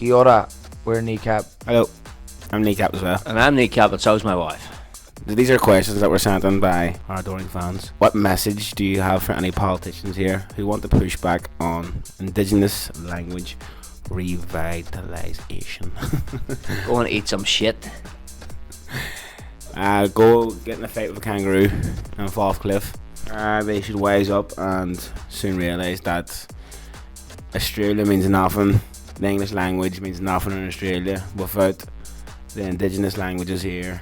Kia ora, we're Kneecap. Hello, I'm Kneecap as well. And I'm Kneecap, and so's my wife. These are questions that were sent in by our adoring fans. What message do you have for any politicians here who want to push back on Indigenous language revitalisation? Go and eat some shit. Go get in a fight with a kangaroo and fall off a cliff. They should wise up and soon realise that Australia means nothing. The English language means nothing in Australia without the Indigenous languages here.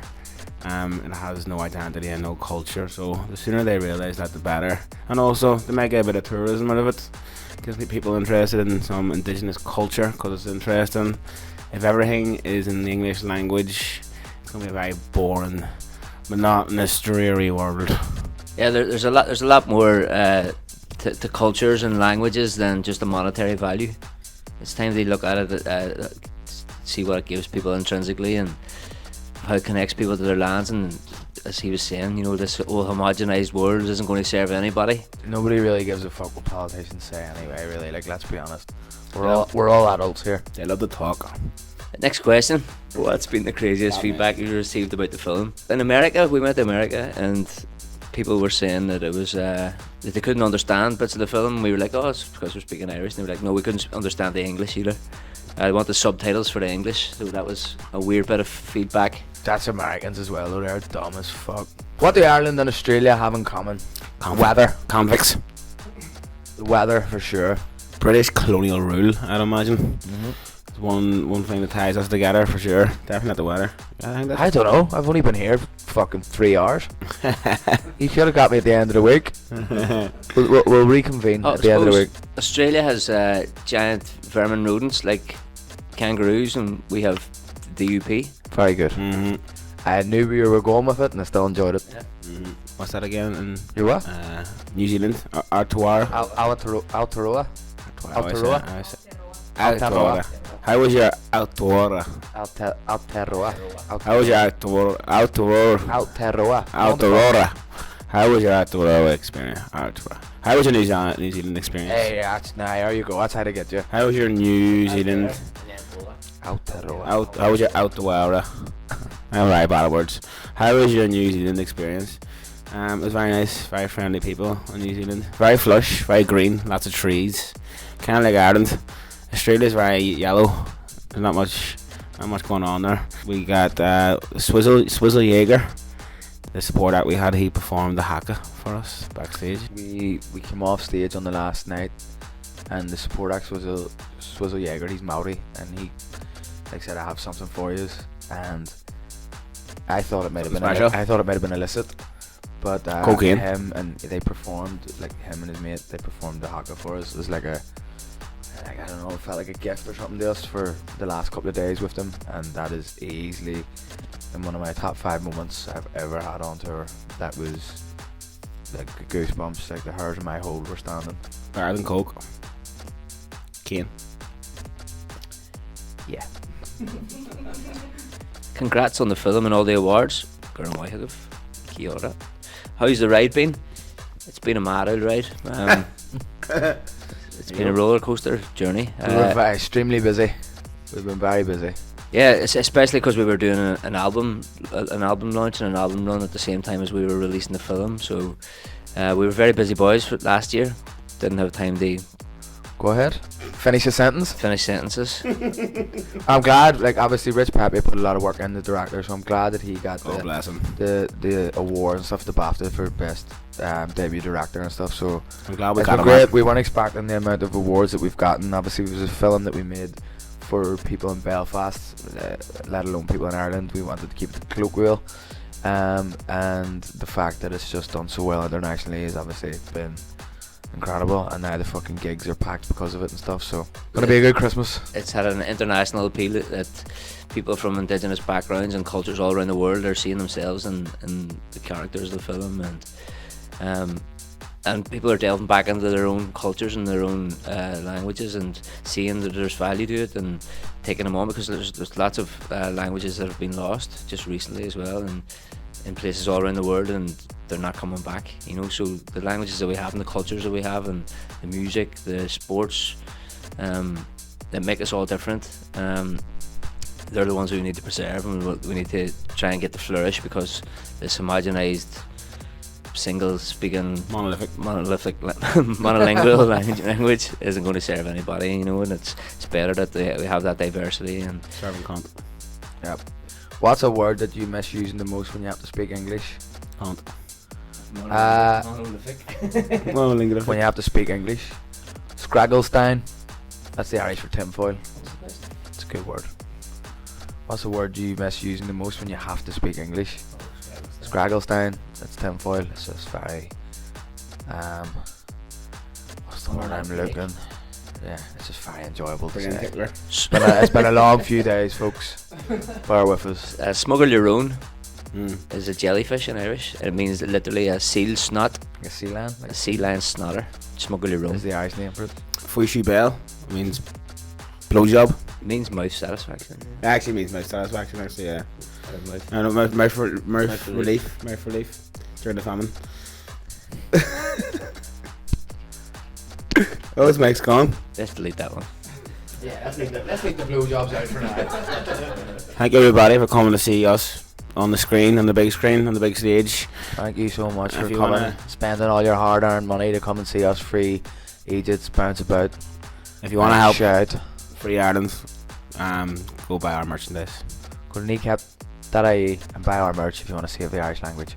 It has no identity and no culture, so the sooner they realise that, the better. And also, they might get a bit of tourism out of it. Gives people interested in some Indigenous culture, because it's interesting. If everything is in the English language, it's going to be a very boring, monotonous, dreary world. Yeah, there's a lot more to cultures and languages than just a monetary value. It's time to look at it, see what it gives people intrinsically and how it connects people to their lands. And as he was saying, this whole homogenised world isn't going to serve anybody. Nobody really gives a fuck what politicians say anyway, really. Like, let's be honest. We're all adults here. They love to talk. Next question. What's been the craziest feedback you received about the film? In America, we went to America and people were saying that it was that they couldn't understand bits of the film. We were like, oh, it's because we're speaking Irish. And they were like, no, we couldn't understand the English either. I want the subtitles for the English. So that was a weird bit of feedback. That's Americans as well, though. They're dumb as fuck. What do Ireland and Australia have in common? Weather. Convicts. The weather, for sure. British colonial rule, I'd imagine. It's one thing that ties us together, for sure. Definitely not the weather. I don't know. I've only been here fucking 3 hours. You should have got me at the end of the week. We'll reconvene at the end of the week. Australia has giant vermin rodents like kangaroos, and we have the UP. Very good. I knew we were going with it, and I still enjoyed it. Yeah. What's that again? You what? New Zealand. Aotearoa. Aotearoa. Aotearoa. How was your Aotearoa? Aotearoa. How was your Aotearoa? Aotearoa. How was your Aotearoa experience? How was your New Zealand experience? Hey, there you go. That's how to get you. How was your New Zealand? Aotearoa. How was your Aotearoa? I'm very bad at words. How was your New Zealand experience? It was very nice, very friendly people in New Zealand. Very flush, very green, lots of trees. Kind of like Ireland. Australia's very yellow. There's not much going on there. We got Swizzle Jaeger, the support act we had. He performed the haka for us backstage. We came off stage on the last night, and the support act was a Swizzle Jaeger. He's Maori, and he said, I have something for you, and I thought it might have been illicit, but cocaine. Him and they performed, like him and his mate, they performed the haka for us. It was like I don't know, it felt like a gift or something to us for the last couple of days with them, and that is easily in one of my top 5 moments I've ever had on tour. That was like goosebumps, like the hairs in my hold were standing. Better than coke. Cane. Yeah. Congrats on the film and all the awards. Kia ora. How's the ride been? It's been a mad old ride. It's been a roller coaster journey. We were extremely busy. We've been very busy. Yeah, especially because we were doing an album launch and an album run at the same time as we were releasing the film. So we were very busy boys for last year. Didn't have time to Go ahead. Finish a sentence. finish sentences. I'm glad, like, obviously Rich Pepe put a lot of work in, the director, so I'm glad that he got God bless him. the award and stuff, the BAFTA for best debut director and stuff. So I'm glad we it's got been him. great. We weren't expecting the amount of awards that we've gotten. Obviously it was a film that we made for people in Belfast, let alone people in Ireland. We wanted to keep it colloquial, and the fact that it's just done so well internationally has obviously been incredible, and now the fucking gigs are packed because of it and stuff, so gonna be a good Christmas. It's had an international appeal that people from indigenous backgrounds and cultures all around the world are seeing themselves in the characters of the film, and people are delving back into their own cultures and their own languages and seeing that there's value to it and taking them on, because there's lots of languages that have been lost just recently as well, and in places all around the world, and they're not coming back, so the languages that we have and the cultures that we have and the music, the sports, that make us all different. They're the ones we need to preserve, and we need to try and get to flourish, because this homogenized, single-speaking, monolingual language isn't going to serve anybody, you know. And it's better that we have that diversity. And Serving cunt. Yep. What's a word that you miss using the most when you have to speak English? Cunt. When you have to speak English. Scragglestein. That's the Irish for tinfoil. It's a good word. What's a word you miss using the most when you have to speak English? Scragglestein. That's tinfoil. It's just very what's the word I'm looking? Yeah, it's just very enjoyable to say. It's been a long few days, folks. Bear with us. Smuggle your own is a jellyfish in Irish. It means literally a seal snot. Like a sea lion? A sea lion snotter. Smuggle your own. Is the Irish name for it? Fuishi Bell means blowjob. It means mouth satisfaction. It actually means mouth satisfaction, actually, yeah. Mouth. I know, mouth relief during the famine. Oh, his mic's gone. Let's delete that one. Yeah, let's leave the blowjobs out for now. Thank you, everybody, for coming to see us on the screen, on the big stage. Thank you so much If for you coming, spending all your hard-earned money to come and see us free. Egypt's bounce about. If you want to help shout. Free Ireland, go buy our merchandise. Go to kneecap.ie and buy our merch if you want to save the Irish language.